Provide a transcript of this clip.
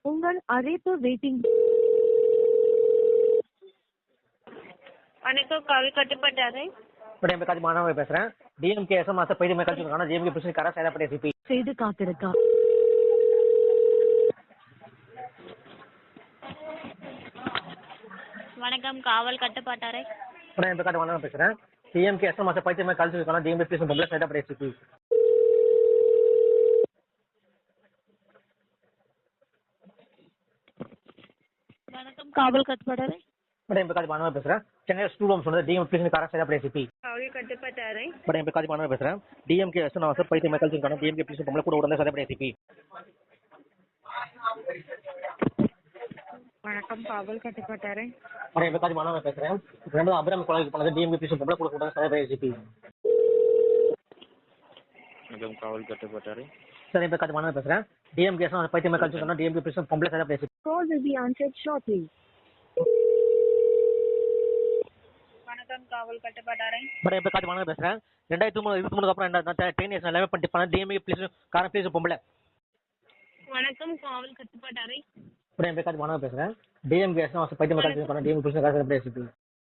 உங்கள் அழைப்பு வெயிட்டிங். வணக்கம், காவல் கட்டுப்பாட்டு அறை. மேடம் காதி மாணவர் பேசுறேன். டிஎம்கே எஸ்எம் மாச பைது மேல் கல்வி டிஎம்கே பிரசிடென்ட் கரா சேதாப்பட்டி சிபி செய்து காத்திருக்கா. வணக்கம், காவல் கட்டுப்பாட்டு அறை. மேடம் காதி மாணவர் பேசுறேன். டிஎம்கே எஸ்எம் மாச பைது மேல் கல்வி டிஎம்கே பிரசிடென்ட் பொம்பளை சேதாப்பட்டி சிபி வணக்கம், காவல் கட்டுப்பாட்டு அறை. மேடம் காதி மாணவர் பேசுறேன். சென்னை ஸ்டூடெண்ட் சொன்னது டிஎம்கே பிரசிடென்ட் கரா சேதாப்பட்டி சிபி காவல் கட்டுப்பாட்டு அறை. மேடம் காதி மாணவர் பேசுறேன். டிஎம்கே எஸ்எம் மாச பைது மேல் கல்வி டிஎம்கே பிரசிடென்ட் பொம்பளை கூட உடனே சேதாப்பட்டி சிபி. வணக்கம், காவல் கட்டுப்பாட்டு அறை. மேடம் காதி மாணவர் பேசுறேன். ரெண்டு அபிராமி காலேஜ் போனது டிஎம்கே பிரசிடென்ட் பொம்பளை கூட உடனே சேதாப்பட்டி சிபி. வணக்கம், காவல் கட்டுப்பாட்டு அறை. சார் என் பேர் காதி மாணவர் பேசுறேன். டிஎம்கே எஸ்எம் மாச பைது மேல் கல்வி டிஎம்கே பிரசிடென்ட் பொம்பளை சேதாப்பட்டி CP. Call will be answered shortly. வணக்கம், காவல் கட்டுப்பாட்டு அறை. மேடம் என் பேர் காதி மாணவர் பேசுறேன். 2023 அப்புறம் 10 இயர்ஸ் எல்லாமே பண்ணிட்டு டிஎம்கே பிரசிடென்ட் காரம் பிரசிடென்ட் பொம்பளை. வணக்கம், காவல் கட்டுப்பாட்டு அறை. மேடம் என் பேர் காதி மாணவர் பேசுறேன். டிஎம்கே எஸ்எம் மாச பைது மேல் கல்வி டிஎம்கே பிரசிடென்ட் கரா சேதாப்பட்டி சிபி.